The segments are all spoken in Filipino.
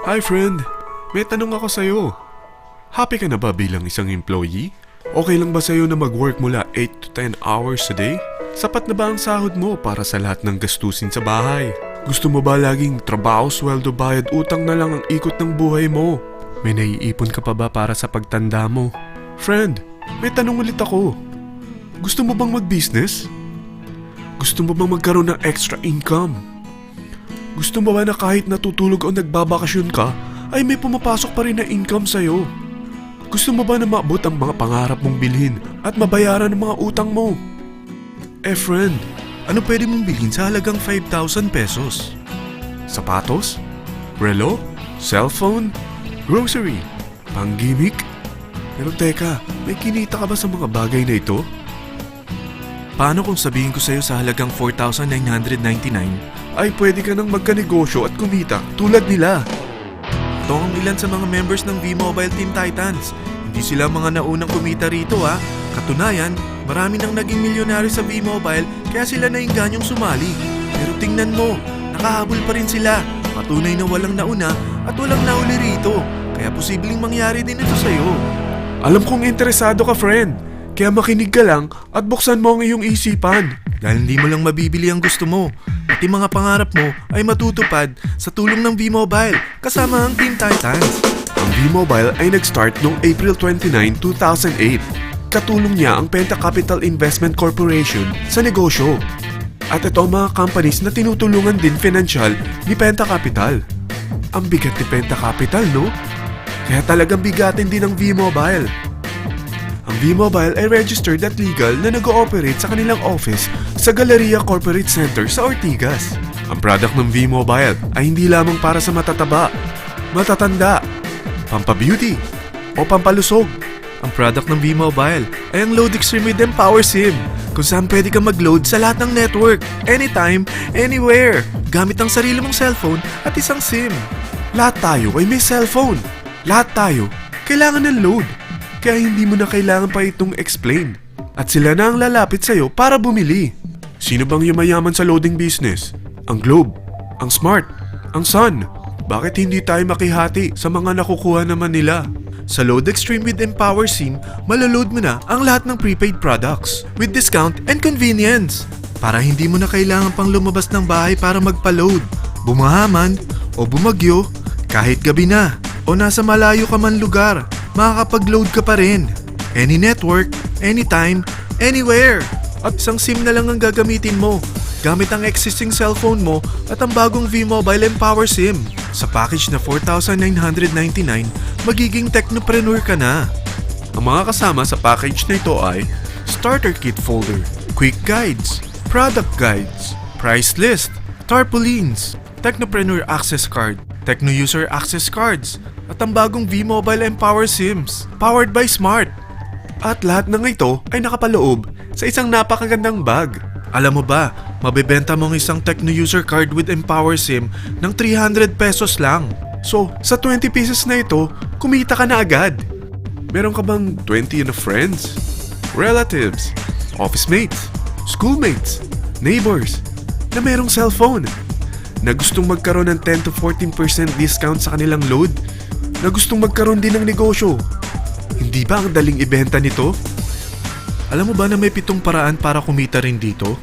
Hi friend, may tanong ako sa'yo. Happy ka na ba bilang isang employee? Okay lang ba sa'yo na mag-work mula 8 to 10 hours a day? Sapat na ba ang sahod mo para sa lahat ng gastusin sa bahay? Gusto mo ba laging trabaho, sweldo, bayad, utang na lang ang ikot ng buhay mo? May naiipon ka pa ba para sa pagtanda mo? Friend, may tanong ulit ako. Gusto mo bang mag-business? Gusto mo bang magkaroon ng extra income? Gusto mo ba na kahit natutulog o nagbabakasyon ka, ay may pumapasok pa rin na income sa'yo? Gusto mo ba na maabot ang mga pangarap mong bilhin at mabayaran ang mga utang mo? Friend, ano pwede mong bilhin sa halagang 5,000 pesos? Sapatos? Relo? Cellphone? Grocery? Pang-gimmick? Pero teka, may kinita ka ba sa mga bagay na ito? Paano kung sabihin ko sa'yo sa halagang 4,999 ay pwede ka nang magkanegosyo at kumita tulad nila? Ito ang ilan sa mga members ng V-Mobile Team Titans. Hindi sila mga naunang kumita rito ha. Katunayan, marami nang naging milyonaryo sa V-Mobile kaya sila naingganyong sumali. Pero tingnan mo, nakahabol pa rin sila. Patunay na walang nauna at walang nauli rito. Kaya posibleng mangyari din ito sa'yo. Alam kong interesado ka, friend. Kaya makinig ka lang at buksan mo ang iyong isipan. Dahil hindi mo lang mabibili ang gusto mo. At yung mga pangarap mo ay matutupad sa tulong ng V-Mobile kasama ang Team Titans. Ang V-Mobile ay nag-start noong April 29, 2008. Katulong niya ang Penta Capital Investment Corporation sa negosyo. At ito ang mga companies na tinutulungan din financial ni Penta Capital. Ang bigat ni Penta Capital, no? Kaya talagang bigatin din ang V-Mobile. Ang V-Mobile ay registered at legal na nag-ooperate sa kanilang office sa Galleria Corporate Center sa Ortigas. Ang product ng V-Mobile ay hindi lamang para sa matataba, matatanda, pampabeauty, o pampalusog. Ang product ng V-Mobile ay ang Load Extreme with Empower SIM, kung saan pwede kang mag-load sa lahat ng network, anytime, anywhere, gamit ang sarili mong cellphone at isang SIM. Lahat tayo ay may cellphone. Lahat tayo kailangan ng load. Kaya hindi mo na kailangan pa itong explain. At sila na ang lalapit sa'yo para bumili. Sino bang yumayaman sa loading business? Ang Globe, ang Smart, ang Sun. Bakit hindi tayo makihati sa mga nakukuha naman nila? Sa Load Extreme with Empower SIM, malaload mo na ang lahat ng prepaid products with discount and convenience. Para hindi mo na kailangan pang lumabas ng bahay para magpa-load. Bumahaman o bumagyo, kahit gabi na o nasa malayo ka man lugar, makakapag-load ka pa rin. Any network, anytime, anywhere. At isang SIM na lang ang gagamitin mo gamit ang existing cellphone mo at ang bagong V-Mobile Empower SIM. Sa package na 4,999, magiging technopreneur ka na. Ang mga kasama sa package na ito ay Starter Kit Folder, Quick Guides, Product Guides, Price List, Tarpaulins, Technopreneur Access Card, Techno User Access Cards, at ang bagong V-Mobile Empower SIMs, powered by Smart. At lahat ng ito ay nakapaloob sa isang napakagandang bag. Alam mo ba, mabebenta mo ang isang Techno User Card with Empower SIM ng 300 pesos lang. So, sa 20 pieces na ito, kumita ka na agad. Meron ka bang 20 na friends, relatives, office mates, schoolmates, neighbors, na merong cellphone, na gustong magkaroon ng 10 to 14% discount sa kanilang load, na gustong magkaroon din ng negosyo? Hindi ba ang daling ibenta nito? Alam mo ba na may 7 paraan para kumita rin dito?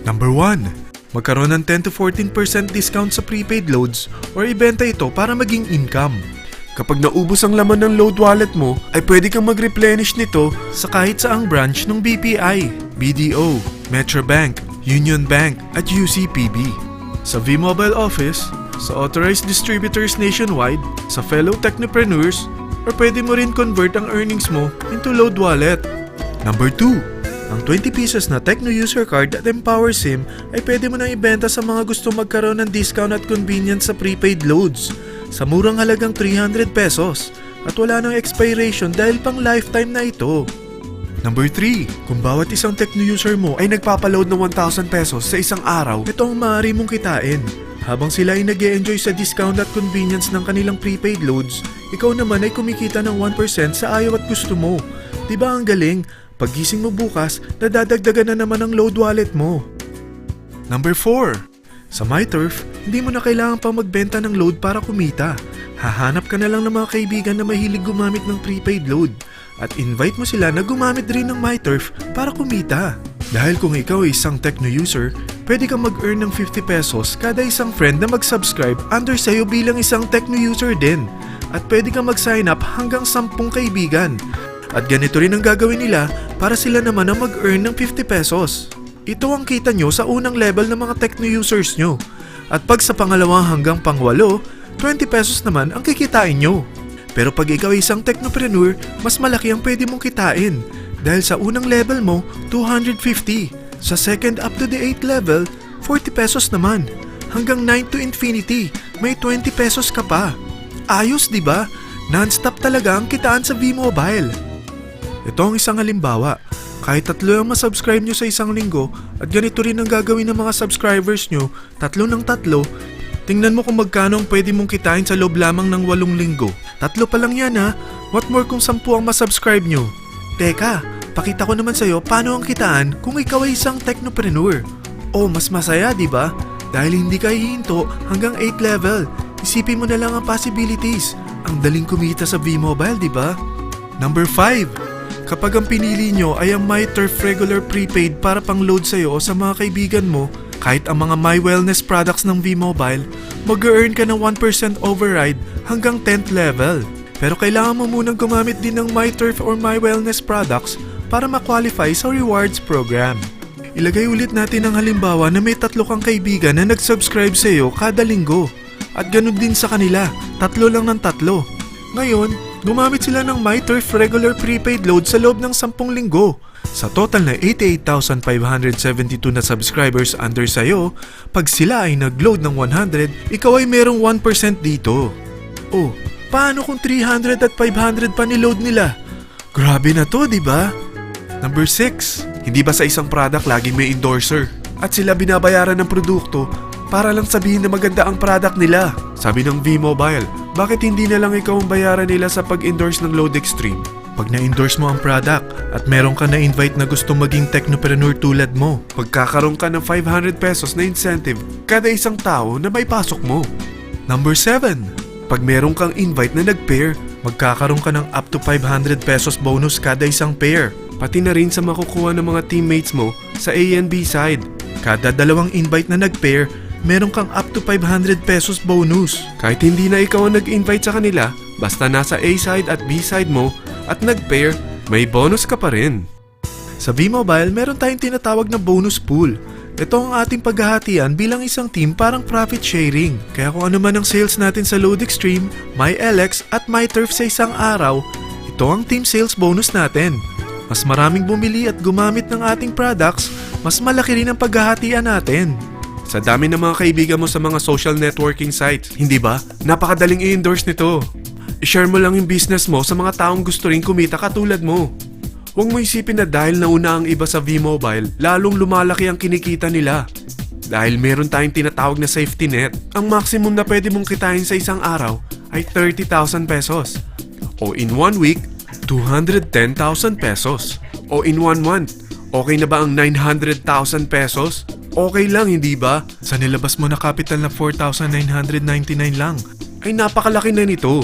Number 1. Magkaroon ng 10 to 14% discount sa prepaid loads or ibenta ito para maging income. Kapag naubos ang laman ng load wallet mo, ay pwede kang mag-replenish nito sa kahit saang branch ng BPI, BDO, Metrobank, Union Bank at UCPB. Sa V-Mobile Office, sa authorized distributors nationwide, sa fellow technopreneurs, or pwede mo rin convert ang earnings mo into load wallet. Number 2. Ang 20 pieces na Techno User Card at Empower SIM ay pwede mo nang ibenta sa mga gusto magkaroon ng discount at convenience sa prepaid loads sa murang halagang 300 pesos at wala nang expiration dahil pang lifetime na ito. Number 3. Kung bawat isang Techno user mo ay nagpapaload ng 1,000 pesos sa isang araw, ito ang maaari mong kitain. Habang sila ay nag-e-enjoy sa discount at convenience ng kanilang prepaid loads, ikaw naman ay kumikita ng 1% sa ayaw at gusto mo. Diba ang galing? Paggising mo bukas, nadadagdagan na naman ang load wallet mo. Number 4. Sa MyTurf, hindi mo na kailangan pa magbenta ng load para kumita. Hahanap ka na lang ng mga kaibigan na mahilig gumamit ng prepaid load at invite mo sila na gumamit rin ng MyTurf para kumita. Dahil kung ikaw ay isang Tecno user, pwede kang mag-earn ng 50 pesos kada isang friend na mag-subscribe under sa'yo bilang isang Tecno user din. At pwede kang mag-sign up hanggang 10 kaibigan. At ganito rin ang gagawin nila para sila naman ang mag-earn ng 50 pesos. Ito ang kita nyo sa unang level ng mga Tecno users nyo. At pag sa pangalawa hanggang pangwalo, 20 pesos naman ang kikitain nyo. Pero pag ikaw ay isang technopreneur, mas malaki ang pwede mong kitain. Dahil sa unang level mo, 250. Sa second up to the 8th level, 40 pesos naman. Hanggang 9 to infinity, may 20 pesos ka pa. Ayos, di ba? Non-stop talaga ang kitaan sa V-Mobile. Ito ang isang halimbawa. Kahit 3 ang masubscribe nyo sa isang linggo at ganito rin ang gagawin ng mga subscribers nyo, 3 ng 3, tingnan mo kung magkano ang pwede mong kitain sa loob lamang ng 8 linggo. 3 pa lang yan ha. What more kung 10 ang masubscribe nyo? Teka, pakita ko naman sa'yo paano ang kitaan kung ikaw ay isang technopreneur. Oh, mas masaya, di ba? Dahil hindi ka hihinto hanggang 8 level. Isipin mo na lang ang possibilities. Ang daling kumita sa V-Mobile, di ba? Number 5. Kapag ang pinili nyo ay ang MyTurf regular prepaid para pang-load sa'yo o sa mga kaibigan mo, kahit ang mga My Wellness products ng V-Mobile, mag-earn ka ng 1% override hanggang 10th level. Pero kailangan mo munang gumamit din ng MyTurf or My Wellness products para ma-qualify sa rewards program. Ilagay ulit natin ang halimbawa na may 3 kang kaibigan na nag-subscribe sa'yo kada linggo. At ganun din sa kanila, 3 lang ng 3. Ngayon, gumamit sila ng MyTurf regular prepaid load sa loob ng 10 linggo. Sa total na 88,572 na subscribers under sayo, pag sila ay nag-load ng 100, ikaw ay merong 1% dito. Oh, paano kung 300 at 500 pa niload nila? Grabe na to, di ba? Number 6. Hindi ba sa isang product laging may endorser? At sila binabayaran ng produkto para lang sabihin na maganda ang product nila. Sabi ng V-Mobile, bakit hindi na lang ikaw ang bayaran nila sa pag-endorse ng Load Extreme? Pag na-endorse mo ang product at meron ka na-invite na gustong maging technopreneur tulad mo, magkakaroon ka ng 500 pesos na incentive kada isang tao na may pasok mo. Number 7. Pag meron kang invite na nag-pair, magkakaroon ka ng up to 500 pesos bonus kada isang pair. Pati na rin sa makukuha ng mga teammates mo sa A and B side. Kada 2 invite na nag-pair, meron kang up to 500 pesos bonus. Kahit hindi na ikaw ang nag-invite sa kanila, basta nasa A side at B side mo at nag-pair, may bonus ka pa rin. Sa V-Mobile, meron tayong tinatawag na bonus pool. Ito ang ating paghahatian bilang isang team parang profit sharing. Kaya kung ano man ang sales natin sa Load Extreme, MyLX at MyTurf sa isang araw, ito ang team sales bonus natin. Mas maraming bumili at gumamit ng ating products, mas malaki rin ang paghahatian natin. Sa dami ng mga kaibigan mo sa mga social networking sites, hindi ba? Napakadaling i-endorse nito. I-share mo lang yung business mo sa mga taong gusto rin kumita katulad mo. Huwag mo isipin na dahil nauna ang iba sa V-Mobile, lalong lumalaki ang kinikita nila. Dahil meron tayong tinatawag na safety net, ang maximum na pwede mong kitain sa isang araw ay 30,000 pesos. O in 1 week, 210,000 pesos. O in 1 month, okay na ba ang 900,000 pesos? Okay lang, hindi ba? Sa nilabas mo na capital na 4,999 lang, ay napakalaki na nito.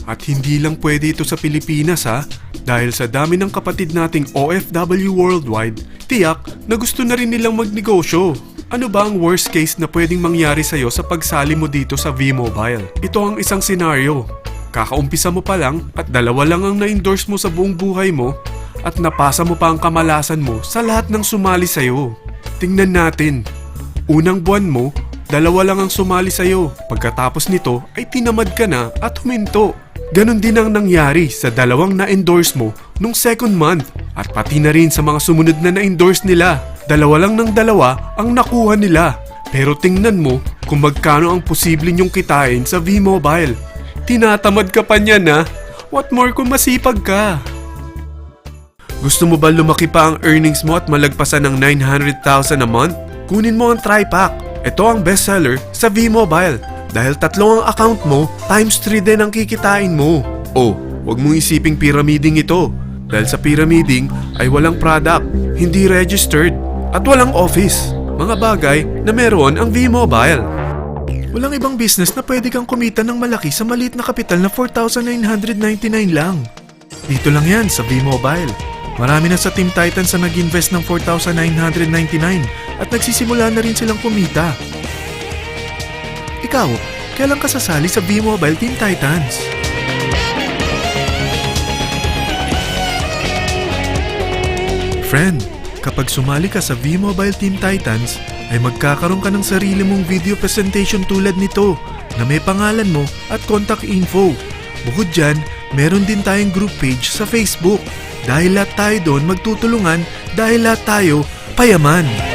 At hindi lang pwede ito sa Pilipinas ha, dahil sa dami ng kapatid nating OFW worldwide, tiyak na gusto na rin nilang magnegosyo. Ano ba ang worst case na pwedeng mangyari sa'yo sa pagsali mo dito sa V-Mobile? Ito ang isang senaryo. Kakaumpisa mo pa lang at 2 lang ang na-endorse mo sa buong buhay mo at napasa mo pa ang kamalasan mo sa lahat ng sumali sa'yo. Tingnan natin. Unang buwan mo, 2 lang ang sumali sa'yo. Pagkatapos nito ay tinamad ka na at huminto. Ganon din ang nangyari sa 2 na-endorse mo nung second month at pati na rin sa mga sumunod na na-endorse nila. 2 lang ng 2 ang nakuha nila. Pero tingnan mo kung magkano ang posible nyong kitain sa V-Mobile. Tinatamad ka pa niyan ha? What more kung masipag ka? Gusto mo ba lumaki pa ang earnings mo at malagpasan ng 900,000 a month? Kunin mo ang TriPack. Ito ang bestseller sa V-Mobile. Dahil 3 ang account mo, times 3 din ang kikitain mo. Oh, wag mong isiping pyramiding ito. Dahil sa pyramiding ay walang product, hindi registered, at walang office. mga bagay na meron ang V-Mobile. Walang ibang business na pwede kang kumita ng malaki sa maliit na kapital na 4,999 lang. Dito lang yan sa V-Mobile. Marami na sa Team Titans na nag-invest ng 4,999 at nagsisimula na rin silang kumita. Ikaw, kailan ka sasali sa V-Mobile Team Titans? Friend, kapag sumali ka sa V-Mobile Team Titans, ay magkakaroon ka ng sarili mong video presentation tulad nito na may pangalan mo at contact info. Bukod dyan, meron din tayong group page sa Facebook. Dahil lahat tayo doon magtutulungan dahil lahat tayo payaman.